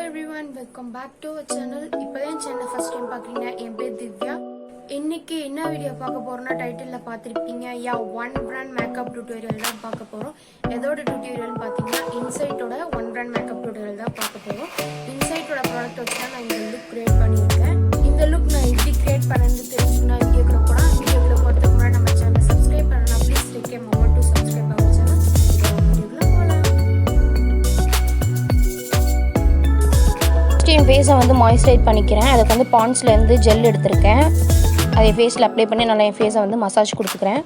everyone, welcome back to our channel. இப்போதான் channel first time பார்க்குறீங்க. என் பேர் திவ்யா. இன்னைக்கு என்ன வீடியோ பார்க்க போறோம்னா டைட்டில்ல பார்த்திருப்பீங்க. ஒன் பிராண்ட் மேக்கப் டியூட்டோரியல் தான் பார்க்க போறோம். எதோட டியூட்டோரியல்னு பார்த்தீங்கன்னா இன்சைட்டோட ஒன் பிராண்ட் மேக்கப் டியூட்டோரியல் தான் பார்க்க போறோம். இன்சைட்டோட ப்ராடக்ட் வச்சு தான் நான் இந்த லுக் கிரியேட் பண்ணியிருக்கேன். இந்த லுக் நான் எப்படி கிரியேட் பண்ணேன்னு தெரிஞ்சுக்கணும் வீடியோக்குள்ள போனால் வீடியோக்குள்ள போகிறதுக்கு முன்னாடி நம்ம சேனலை சப்ஸ்கிரைப் பண்ணலாம். Please take a moment to subscribe our channel. வீடியோக்குள்ள போகலாம். என் ஃபேஸை வந்து மாய்ஸ்சரைஸ் பண்ணிக்கிறேன். அதுக்கு வந்து பாண்ட்ஸ்லேருந்து ஜெல் எடுத்திருக்கேன். அதை ஃபேஸில் அப்ளை பண்ணி நல்லா என் ஃபேஸை வந்து மசாஜ் கொடுத்துக்கிறேன்.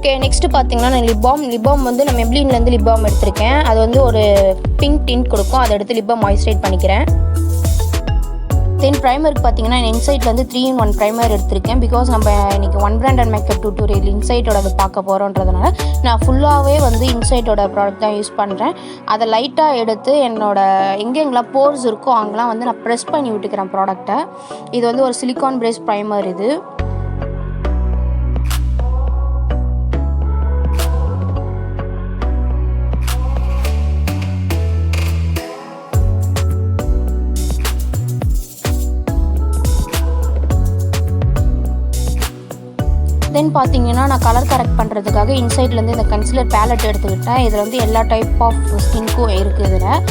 ஓகே, நெக்ஸ்ட்டு பார்த்தீங்கன்னா நான் லிப் பாம் வந்து நான் மெப்ளின்லேருந்து லிப் பாம் எடுத்திருக்கேன். அது வந்து ஒரு பிங்க் டிண்ட் கொடுக்கும். அதை எடுத்து லிப் பாம் மாய்ஸ்சரைஸ் பண்ணிக்கிறேன். தென் ப்ரைமருக்கு பார்த்தீங்கன்னா நான் இன்சைட்லேருந்து 3-in-1 ப்ரைமர் எடுத்திருக்கேன். பிகாஸ் நம்ம இன்றைக்கி one brand and makeup tutorial இன்சைட்டோட பார்க்க போகிறோன்றதுனால நான் ஃபுல்லாகவே வந்து இன்சைட்டோட ப்ராடக்ட் தான் யூஸ் பண்ணுறேன். அதை லைட்டாக எடுத்து எங்கெங்கெல்லாம் போர்ஸ் இருக்கோ அங்கெல்லாம் வந்து நான் ப்ரெஸ் பண்ணி விட்டுக்கிறேன் ப்ராடக்டை. இது வந்து ஒரு சிலிக்கான் பேஸ் ப்ரைமர் இது. தென் பார்த்தீங்கன்னா நான் கலர் கரெக்ட் பண்ணுறதுக்காக இன்சைட்லேருந்து இந்த கன்சிலர் பேலட் எடுத்துக்கிட்டேன். இதில் வந்து எல்லா டைப் ஆஃப் ஸ்கின்க்கும் இருக்குது. இதில்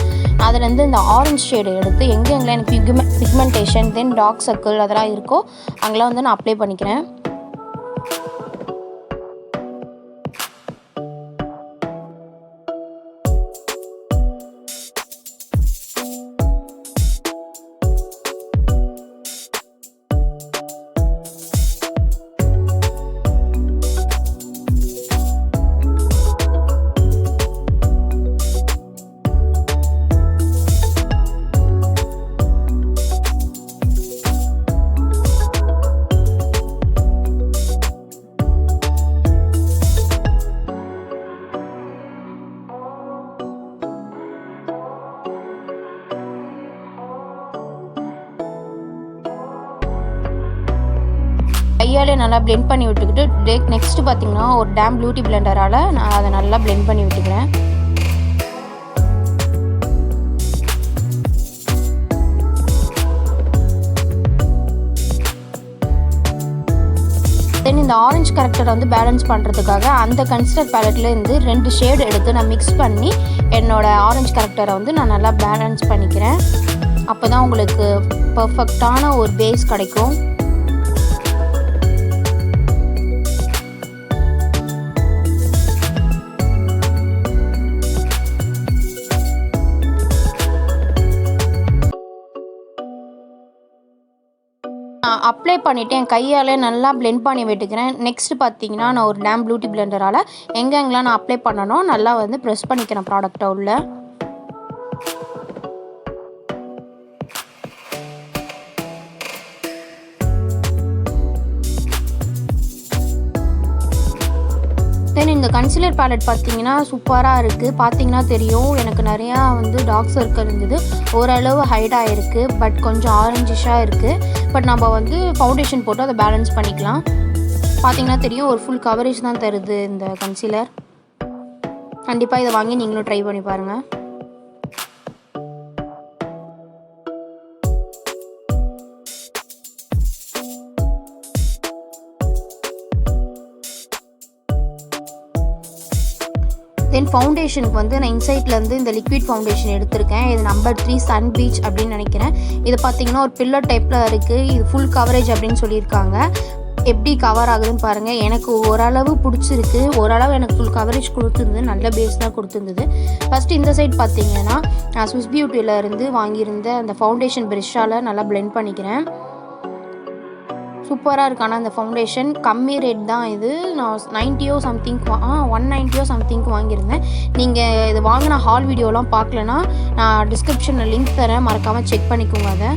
அதுலேருந்து இந்த ஆரஞ்ச் ஷேடு எடுத்து எங்கெங்கெல்லாம் எனக்கு பிக்மெண்டேஷன் தென் டார்க் சர்க்கிள் அதெல்லாம் இருக்கோ அங்கெல்லாம் வந்து நான் அப்ளை பண்ணிக்கிறேன். கையாலே நல்லா பிளெண்ட் பண்ணி விட்டுக்கிட்டு நெக்ஸ்ட்டு பார்த்தீங்கன்னா ஒரு பியூட்டி பிளெண்டரால் நான் அதை நல்லா பிளெண்ட் பண்ணி விட்டுக்கிறேன். தென் இந்த ஆரஞ்ச் கரெக்டரை வந்து பேலன்ஸ் பண்ணுறதுக்காக அந்த கன்சிலர் பேலட்லேருந்து 2 ஷேடு எடுத்து நான் மிக்ஸ் பண்ணி என்னோடய ஆரஞ்ச் கரெக்டரை வந்து நான் நல்லா பேலன்ஸ் பண்ணிக்கிறேன். அப்போ தான் உங்களுக்கு பர்ஃபெக்டான ஒரு பேஸ் கிடைக்கும். அப்ளை பண்ணிவிட்டு என் கையாலே நல்லா பிளெண்ட் பண்ணி விட்டுக்கிறேன். நெக்ஸ்ட் பார்த்தீங்கன்னா நான் ஒரு பியூட்டி பிளெண்டரால் எங்கெங்கெல்லாம் நான் அப்ளை பண்ணணும் நல்லா வந்து ப்ரெஸ் பண்ணிக்கிறேன் ப்ராடக்டை உள்ள. தென் இந்த கன்சிலர் பேலட் பார்த்தீங்கன்னா சூப்பராக இருக்குது. பார்த்தீங்கன்னா தெரியும் எனக்கு நிறையா வந்து டார்க் சர்க்கிள் இருந்தது. ஓரளவு ஹைட் ஆகிருக்கு. பட் கொஞ்சம் ஆரஞ்சிஷாக இருக்குது. பட் நம்ம வந்து ஃபவுண்டேஷன் போட்டு அதை பேலன்ஸ் பண்ணிக்கலாம். பார்த்தீங்கன்னா தெரியும் ஒரு ஃபுல் கவரேஜ் தான் தருது இந்த கன்சிலர். கண்டிப்பாக இதை வாங்கி நீங்களும் ட்ரை பண்ணி பாருங்கள். தென் ஃபவுண்டேஷனுக்கு வந்து நான் இன்சைட்லேருந்து இந்த லிக்விட் ஃபவுண்டேஷன் எடுத்திருக்கேன். இது நம்பர் 3 சன் பீச் அப்படின்னு நினைக்கிறேன். இது பார்த்திங்கன்னா ஒரு பில்லர் டைப்பில் இருக்குது. இது ஃபுல் கவரேஜ் அப்படின்னு சொல்லியிருக்காங்க. எப்படி கவர் ஆகுதுன்னு பாருங்கள். எனக்கு ஓரளவு பிடிச்சிருக்கு. ஓரளவு எனக்கு ஃபுல் கவரேஜ் கொடுத்துருந்தது. நல்ல பேஸ் தான் கொடுத்துருந்தது. ஃபஸ்ட்டு இந்த சைட் பார்த்திங்கன்னா நான் ஸ்விஸ் பியூட்டியிலேருந்து வாங்கியிருந்த அந்த ஃபவுண்டேஷன் ப்ரெஷ்ஷால் நல்லா பிளெண்ட் பண்ணிக்கிறேன். சூப்பராக இருக்கு. ஆனால் அந்த ஃபவுண்டேஷன் கம்மி ரேட் தான். இது நான் 90 சம்திங் 190 சம்திங்க்கு வாங்கியிருந்தேன். நீங்கள் இது வாங்கின ஹால் வீடியோலாம் பார்க்கலன்னா நான் டிஸ்கிரிப்ஷனில் லிங்க் தரேன், மறக்காமல் செக் பண்ணிக்கோங்க அதை.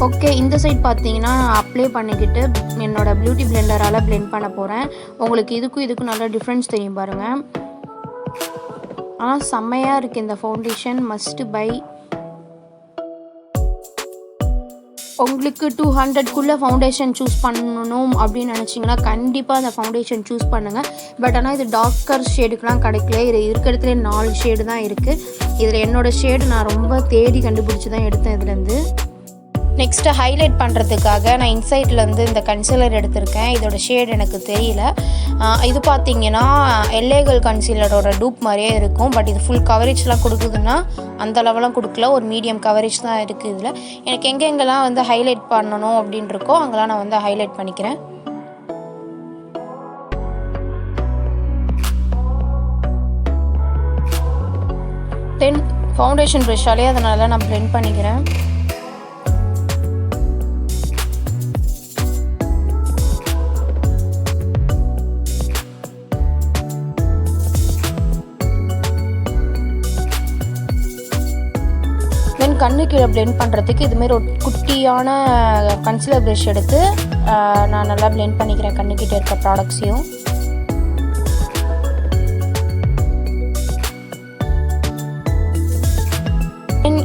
ஓகே, இந்த சைட் பார்த்தீங்கன்னா நான் அப்ளை பண்ணிக்கிட்டு என்னோடய பியூட்டி பிளெண்டரால் பிளெண்ட் பண்ண போகிறேன். உங்களுக்கு இதுக்கும் நல்லா டிஃப்ரென்ஸ் தெரியும் பாருங்கள். ஆனால் செம்மையாக இருக்குது இந்த ஃபவுண்டேஷன், மஸ்ட்டு பை. உங்களுக்கு 200க்குள்ளே ஃபவுண்டேஷன் சூஸ் பண்ணணும் அப்படின்னு நினச்சிங்கன்னா கண்டிப்பாக அந்த ஃபவுண்டேஷன் சூஸ் பண்ணுங்கள். பட் ஆனால் இது டார்க்கர் ஷேடுக்கெலாம் கிடைக்கல. இது இருக்கிறதுலே 4 ஷேடு தான் இருக்குது. இதில் என்னோடய ஷேடு நான் ரொம்ப தேடி கண்டுபிடிச்சி தான் எடுத்தேன் இதுலேருந்து. நெக்ஸ்ட்டு ஹைலைட் பண்ணுறதுக்காக நான் இன்சைட்லேருந்து இந்த கன்சீலர் எடுத்திருக்கேன். இதோட ஷேட் எனக்கு தெரியல. இது பார்த்தீங்கன்னா எல்லேகல் கன்சீலரோட டூப் மாதிரியே இருக்கும். பட் இது ஃபுல் கவரேஜ்லாம் கொடுக்குதுன்னா அந்த லெவலாம் கொடுக்கல, ஒரு மீடியம் கவரேஜ் தான் இருக்குது இதில். எனக்கு எங்கெங்கெல்லாம் வந்து ஹைலைட் பண்ணணும் அப்படின்னு இருக்கோ அங்கெல்லாம் நான் வந்து ஹைலைட் பண்ணிக்கிறேன். தென் ஃபவுண்டேஷன் ப்ரஷ்ஷாலே அதனால நான் பிளெண்ட் பண்ணிக்கிறேன். கண்ணு கீழே பிளெண்ட் பண்ணுறதுக்கு இதுமாரி ஒரு குட்டியான கன்சீலர் ப்ரஷ் எடுத்து நான் நல்லா பிளெண்ட் பண்ணிக்கிறேன் கண்ணுக்கிட்ட இருக்க ப்ராடக்ட்ஸையும்.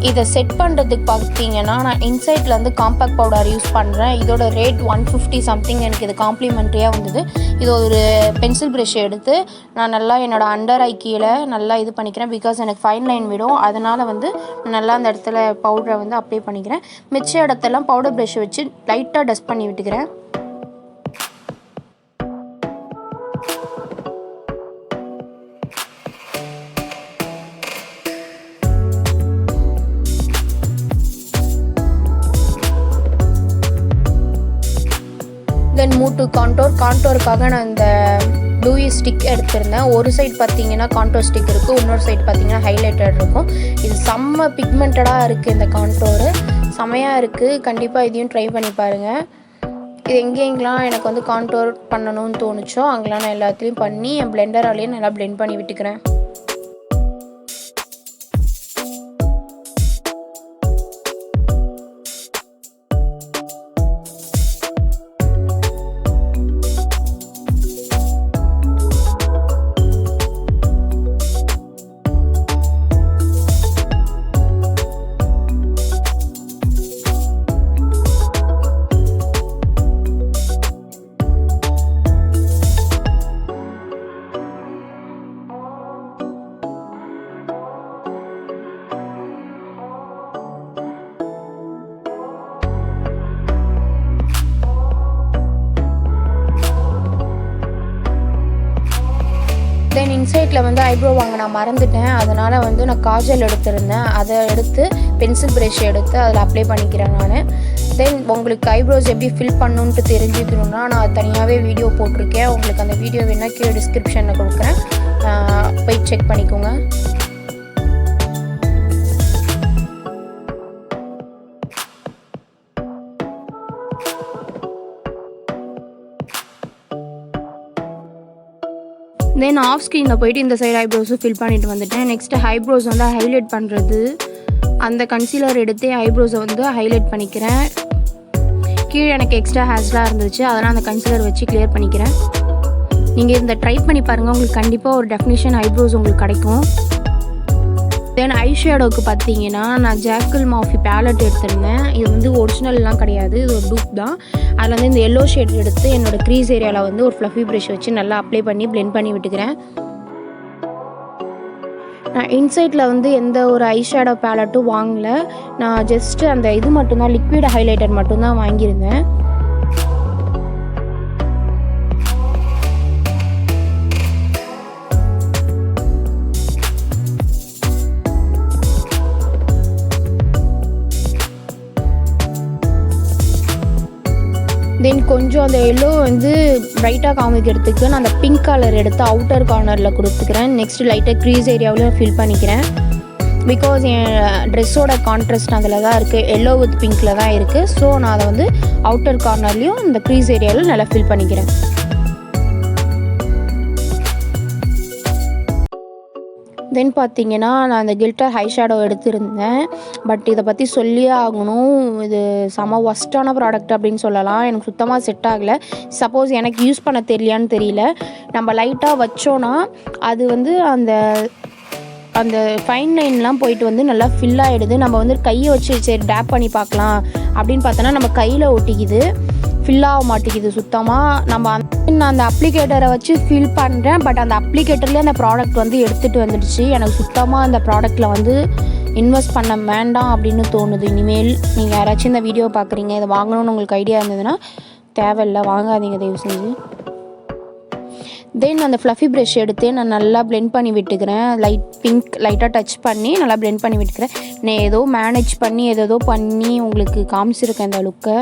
இதை செட் பண்ணுறதுக்கு பார்த்தீங்கன்னா நான் இன்சைட்டில் வந்து காம்பேக்ட் பவுடர் யூஸ் பண்ணுறேன். இதோட ரேட் 150 சம்திங். எனக்கு இது காம்ப்ளிமெண்ட்ரியாக வந்தது. இது ஒரு பென்சில் ப்ரஷ் எடுத்து நான் நல்லா என்னோடய அண்டர் ஐ கீழே நல்லா இது பண்ணிக்கிறேன். பிகாஸ் எனக்கு ஃபைன் லைன் விடும். அதனால் வந்து நல்லா அந்த இடத்துல பவுடரை வந்து அப்ளை பண்ணிக்கிறேன். மிச்ச இடத்தெல்லாம் பவுடர் ப்ரஷ் வச்சு லைட்டாக டஸ்ட் பண்ணி விட்டுக்கிறேன். தென் மூவ் டு கான்டோருக்காக நான் இந்த டூயி ஸ்டிக் எடுத்திருந்தேன். ஒரு சைட் பார்த்தீங்கன்னா கான்டோர் ஸ்டிக் இருக்குது, இன்னொரு சைட் பார்த்தீங்கன்னா ஹைலைட்டட் இருக்கும். இது செம்ம பிக்மெண்டடாக இருக்குது. இந்த கான்டோரு செம்மையாக இருக்குது. கண்டிப்பாக இதையும் ட்ரை பண்ணி பாருங்கள். இது எங்கெங்கெல்லாம் எனக்கு வந்து கான்டோர் பண்ணணும்னு தோணுச்சோ அங்கெல்லாம் நான் எல்லாத்துலேயும் பண்ணி என் பிளெண்டராலேயே நல்லா பிளெண்ட் பண்ணி விட்டுக்கிறேன். தென் இன்சைட்டில் வந்து ஐப்ரோ வாங்க நான் மறந்துட்டேன். அதனால் வந்து நான் காஜல் எடுத்திருந்தேன். அதை எடுத்து பென்சில் ப்ரஷ் எடுத்து அதில் அப்ளை பண்ணிக்கிறேன் நான். தென் உங்களுக்கு ஐப்ரோஸ் எப்படி ஃபில் பண்ணணுன்ட்டு தெரிஞ்சுக்கணுன்னா நான் தனியாகவே வீடியோ போட்டிருக்கேன். உங்களுக்கு அந்த வீடியோ வேணால் கீழே டிஸ்கிரிப்ஷனில் கொடுக்குறேன், போய் செக் பண்ணிக்கோங்க. தென் ஆஃப் ஸ்க்ரீனில் போய்ட்டு இந்த சைடு ஐப்ரோஸும் ஃபில் பண்ணிட்டு வந்துட்டேன். நெக்ஸ்ட்டு ஐப்ரோஸ் வந்து ஹைலைட் பண்ணுறது, அந்த கன்சீலர் எடுத்து ஐப்ரோஸை வந்து ஹைலைட் பண்ணிக்கிறேன். கீழே எனக்கு எக்ஸ்ட்ரா ஹேர்ஸ்லாம் இருந்துச்சு, அதனால் அந்த கன்சீலர் வச்சு கிளியர் பண்ணிக்கிறேன். நீங்கள் இந்த ட்ரை பண்ணி பாருங்கள், உங்களுக்கு கண்டிப்பாக ஒரு டெஃபினிஷன் ஐப்ரோஸ் உங்களுக்கு கிடைக்கும். தென் ஐ ஷேடோவுக்கு பார்த்தீங்கன்னா நான் ஜாக்கிள் மாஃபி பேலட் எடுத்திருந்தேன். இது வந்து ஒரிஜினல்லாம் கிடையாது, இது ஒரு டூப் தான். அதில் வந்து இந்த எல்லோ ஷேட் எடுத்து என்னோடய க்ரீஸ் ஏரியாவில் வந்து ஒரு ஃப்ளஃபி ப்ரஷ் வச்சு நல்லா அப்ளை பண்ணி பிளெண்ட் பண்ணி விட்டுக்கிறேன். நான் இன்சைட்டில் வந்து எந்த ஒரு ஐ ஷேடோ பேலட்டும் வாங்கலை. நான் ஜஸ்ட்டு அந்த இது மட்டும்தான், லிக்விட் ஹைலைட்டர் மட்டும்தான் வாங்கியிருந்தேன். தென் கொஞ்சம் அந்த எல்லோ வந்து ப்ரைட்டாக காமிக்கிறதுக்கு நான் அந்த பிங்க் கலர் எடுத்து அவுட்டர் கார்னரில் கொடுத்துக்கிறேன். நெக்ஸ்ட்டு லைட்டாக க்ரீஸ் ஏரியாவிலையும் ஃபில் பண்ணிக்கிறேன். பிகாஸ் என் ட்ரெஸ்ஸோட கான்ட்ராஸ்ட் அதில் தான் இருக்குது, எல்லோ வித் பிங்க்கில் தான் இருக்குது. ஸோ நான் அதை வந்து அவுட்டர் கார்னர்லேயும் இந்த க்ரீஸ் ஏரியாவில் நல்லா ஃபில் பண்ணிக்கிறேன். தென் பார்த்தீங்கன்னா நான் அந்த கில்டர் ஹை ஷேடோ எடுத்திருந்தேன். பட் இதை பற்றி சொல்லியே ஆகணும். இது செம ஒஸ்ட்டான ப்ராடக்ட் அப்படின்னு சொல்லலாம். எனக்கு சுத்தமாக செட் ஆகலை. சப்போஸ் எனக்கு யூஸ் பண்ண தெரியலையான்னு தெரியல. நம்ம லைட்டாக வச்சோன்னா அது வந்து அந்த அந்த ஃபைன் லைன்லாம் போயிட்டு வந்து நல்லா ஃபில் ஆகிடுது. நம்ம வந்து கையை வச்சு சரி டேப் பண்ணி பார்க்கலாம் அப்படின்னு பார்த்தோன்னா நம்ம கையில் ஒட்டிக்குது, ஃபில் ஆக மாட்டேங்குது சுத்தமாக. நான் அந்த அப்ளிகேட்டரை வச்சு ஃபில் பண்ணுறேன். பட் அந்த அப்ளிகேட்டர்லேயே அந்த ப்ராடக்ட் வந்து எடுத்துகிட்டு வந்துடுச்சு. எனக்கு சுத்தமாக அந்த ப்ராடக்ட்டில் வந்து இன்வெஸ்ட் பண்ண வேண்டாம் அப்படின்னு தோணுது. இனிமேல் நீங்கள் யாராச்சும் இந்த வீடியோ பார்க்குறீங்க, இதை வாங்கணும்னு உங்களுக்கு ஐடியா இருந்ததுன்னா தேவையில்லை, வாங்காதீங்க தயவு செஞ்சு. தென் அந்த ஃப்ளஃபி ப்ரஷ் எடுத்து நான் நல்லா பிளெண்ட் பண்ணி விட்டுக்கிறேன். லைட்டாக டச் பண்ணி நல்லா பிளெண்ட் பண்ணி விட்டுக்கிறேன். நான் ஏதோ மேனேஜ் பண்ணி ஏதோ பண்ணி உங்களுக்கு காமிச்சிருக்கேன் இந்த லுக்கை.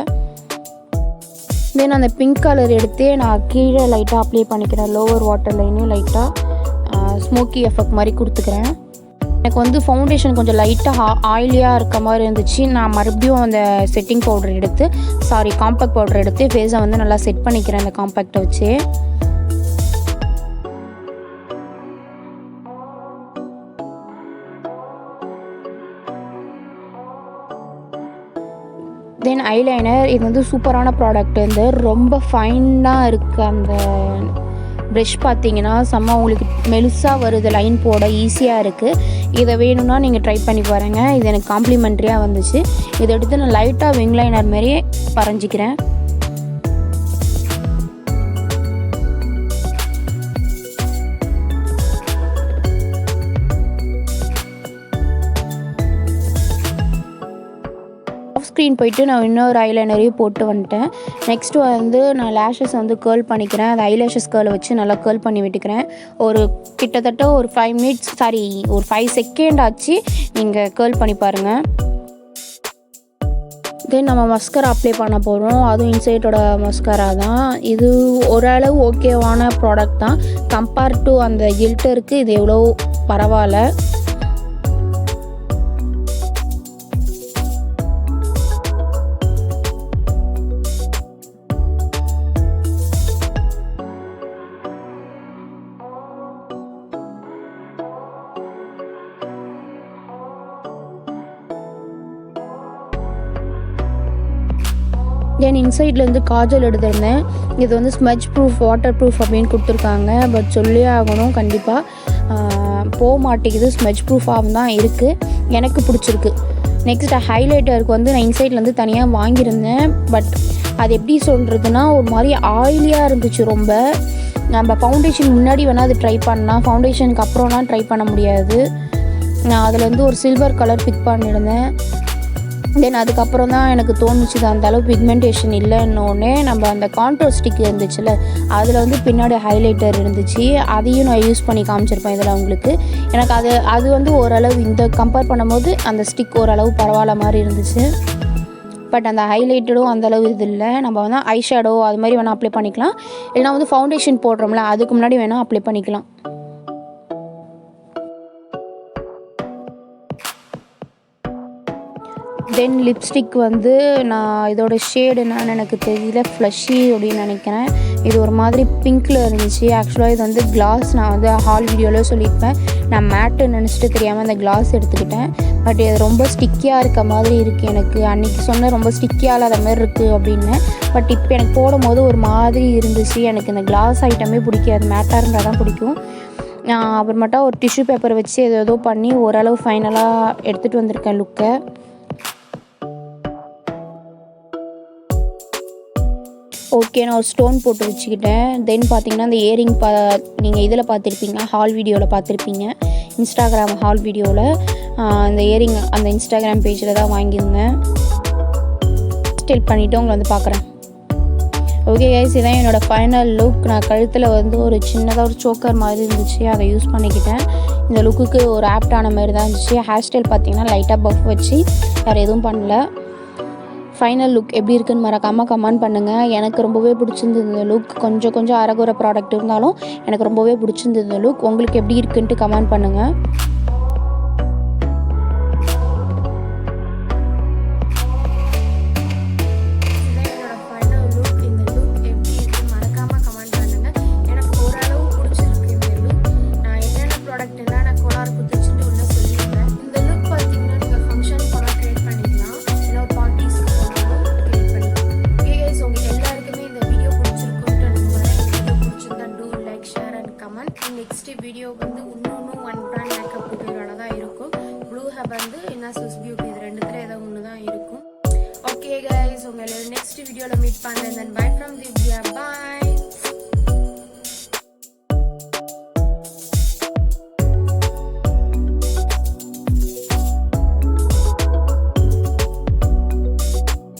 தென் அந்த பிங்க் கலர் எடுத்து நான் கீழே லைட்டாக அப்ளை பண்ணிக்கிறேன். லோவர் வாட்டர் லைனையும் லைட்டாக ஸ்மோக்கி எஃபெக்ட் மாதிரி கொடுத்துக்கிறேன். எனக்கு வந்து ஃபவுண்டேஷன் கொஞ்சம் லைட்டாக ஆயிலியாக இருக்க மாதிரி இருந்துச்சு. நான் மறுபடியும் அந்த செட்டிங் பவுடர் எடுத்து காம்பேக்ட் பவுடர் எடுத்து ஃபேஸை வந்து நல்லா செட் பண்ணிக்கிறேன் அந்த காம்பேக்டை வச்சு. தென் ஐலைனர், இது வந்து சூப்பரான ப்ராடக்ட். வந்து ரொம்ப ஃபைனாக இருக்குது. அந்த ப்ரஷ் பார்த்தீங்கன்னா செம்ம உங்களுக்கு மெலுசாக வருது, லைன் போட ஈஸியாக இருக்குது. இதை வேணும்னா நீங்கள் ட்ரை பண்ணி பாருங்கள். இது எனக்கு காம்ப்ளிமெண்ட்ரியாக வந்துச்சு. இதை எடுத்து நான் லைட்டாக விங் லைனர் மாதிரியே வரைஞ்சிக்கிறேன். ஸ்க்ரீன் போயிட்டு நான் இன்னொரு ஐலைனரையும் போட்டு வந்துட்டேன். நெக்ஸ்ட்டு வந்து நான் லேஷஸ் வந்து கேர்ள் பண்ணிக்கிறேன். அந்த ஐலேஷஸ் கேர்ளை வச்சு நல்லா கேர்ள் பண்ணி விட்டுக்கிறேன். ஒரு கிட்டத்தட்ட ஒரு 5 செகண்ட் ஆச்சு நீங்கள் கேர்ள் பண்ணி பாருங்கள். தென் நம்ம மஸ்கரா அப்ளை பண்ண போகிறோம். அதுவும் இன்சைட்டோட மஸ்கரா தான். இது ஓரளவு ஓகேவான ப்ராடக்ட் தான். கம்பேர் டு அந்த கில்டருக்கு இது எவ்வளோ பரவாயில்ல. தென் இன்சைட்லேருந்து காஜல் எடுத்திருந்தேன். இது வந்து ஸ்மஜ் ப்ரூஃப், வாட்டர் ப்ரூஃப் அப்படின்னு கொடுத்துருக்காங்க. பட் சொல்லியே ஆகணும், கண்டிப்பாக போக மாட்டேங்குது. ஸ்மஜ் ப்ரூஃபாக தான் இருக்குது, எனக்கு பிடிச்சிருக்கு. நெக்ஸ்ட் ஹைலைட்டருக்கு வந்து நான் இன்சைட்லேருந்து தனியாக வாங்கியிருந்தேன். பட் அது எப்படி சொல்கிறதுனா ஒரு மாதிரி ஆயிலியாக இருந்துச்சு ரொம்ப. நம்ம ஃபவுண்டேஷன் முன்னாடி வேணால் அது ட்ரை பண்ணலாம், ஃபவுண்டேஷனுக்கு அப்புறம்லாம் ட்ரை பண்ண முடியாது. நான் அதில் வந்து ஒரு சில்வர் கலர் பிக் பண்ணியிருந்தேன். தென் அதுக்கப்புறம் தான் எனக்கு தோணுச்சு அந்த அளவு பிக்மெண்டேஷன் இல்லைன்னொன்னே நம்ம அந்த கான்ட்ரோல் ஸ்டிக் இருந்துச்சுல்ல, அதில் வந்து பின்னாடி ஹைலைட்டர் இருந்துச்சு. அதையும் நான் யூஸ் பண்ணி காமிச்சிருப்பேன் இதில் உங்களுக்கு. எனக்கு அது வந்து ஓரளவு இந்த கம்பேர் பண்ணும்போது அந்த ஸ்டிக் ஓரளவு பரவாயில்ல மாதிரி இருந்துச்சு. பட் அந்த ஹைலைட்டடும் அந்தளவு இது இல்லை. நம்ம வந்து ஐ ஷேடோ அது மாதிரி வேணால் அப்ளை பண்ணிக்கலாம், இல்லைனா வந்து ஃபவுண்டேஷன் போடுறோம்ல அதுக்கு முன்னாடி வேணால் அப்ளை பண்ணிக்கலாம். தென் லிப்ஸ்டிக் வந்து நான் இதோட ஷேடு என்னன்னு எனக்கு தெரியல, ஃப்ளஷி அப்படின்னு நினைக்கிறேன். இது ஒரு மாதிரி பிங்க்கில் இருந்துச்சு. ஆக்சுவலாக இது வந்து கிளாஸ். நான் வந்து ஹால் வீடியோவில் சொல்லியிருப்பேன், நான் மேட்டு நினச்சிட்டு தெரியாமல் அந்த கிளாஸ் எடுத்துக்கிட்டேன். பட் இது ரொம்ப ஸ்டிக்கியாக இருக்க மாதிரி இருக்குது. எனக்கு அன்றைக்கி சொன்ன ரொம்ப ஸ்டிக்கியாக இல்லாத மாதிரி இருக்குது அப்படின்னு. பட் இப்போ எனக்கு போடும் போது ஒரு மாதிரி இருந்துச்சு. எனக்கு இந்த கிளாஸ் ஐட்டமே பிடிக்காது, மேட்டாக இருந்தால் தான் பிடிக்கும். நான் அப்புறமேட்டா ஒரு டிஷ்யூ பேப்பர் வச்சு ஏதோ பண்ணி ஓரளவு ஃபைனலாக எடுத்துகிட்டு வந்திருக்கேன் லுக்கை. ஓகே, நான் ஒரு ஸ்டோன் போட்டு வச்சுக்கிட்டேன். தென் பார்த்தீங்கன்னா இந்த இயரிங் நீங்கள் இதில் பார்த்துருப்பீங்க, ஹால் வீடியோவில் பார்த்துருப்பீங்க, இன்ஸ்டாகிராம் ஹால் வீடியோவில். அந்த இயரிங் அந்த இன்ஸ்டாகிராம் பேஜில் தான் வாங்கியிருந்தேன். ஸ்டைல் பண்ணிவிட்டு உங்களை வந்து பார்க்குறேன். ஓகே கைஸ், இதான் என்னோடய ஃபைனல் லுக். நான் கழுத்தில் வந்து ஒரு சின்னதாக ஒரு சோக்கர் மாதிரி இருந்துச்சு, அதை யூஸ் பண்ணிக்கிட்டேன். இந்த லுக்குக்கு ஒரு ஆப்டான மாதிரி தான் இருந்துச்சு. ஹேர் ஸ்டைல் பார்த்தீங்கன்னா லைட்டாக பஃப் வச்சு, வேறு எதுவும் பண்ணல. ஃபைனல் லுக் எப்படி இருக்குன்னு மறக்காமல் கமெண்ட் பண்ணுங்கள். எனக்கு ரொம்பவே பிடிச்சிருந்தது இந்த லுக். கொஞ்சம் அரகுற ப்ராடக்ட் இருந்தாலும் எனக்கு ரொம்பவே பிடிச்சிருந்தது இந்த லுக். உங்களுக்கு எப்படி இருக்குன்ட்டு கமெண்ட் பண்ணுங்கள். எனக்கு ஓரளவு பிடிச்சிருக்கு இந்த லுக். நான் என்னென்ன ப்ராடக்ட் எல்லாம் நான் கோலார் நெக்ஸ்ட் வீடியோ வந்து இன்னொன்று ஒன் பிராண்ட் மேக்கப் டியூட்டோரியலாக தான் இருக்கும். ப்ளூ ஹேர் வந்து என்ன ஸ்விஸ் பியூட்டி இது ரெண்டுத்துல ஏதோ ஒன்று தான் இருக்கும். ஓகே கைஸ், உங்களை நெக்ஸ்ட் வீடியோவில் மீட் பண்ணுறேன். By from Divya. பாய்.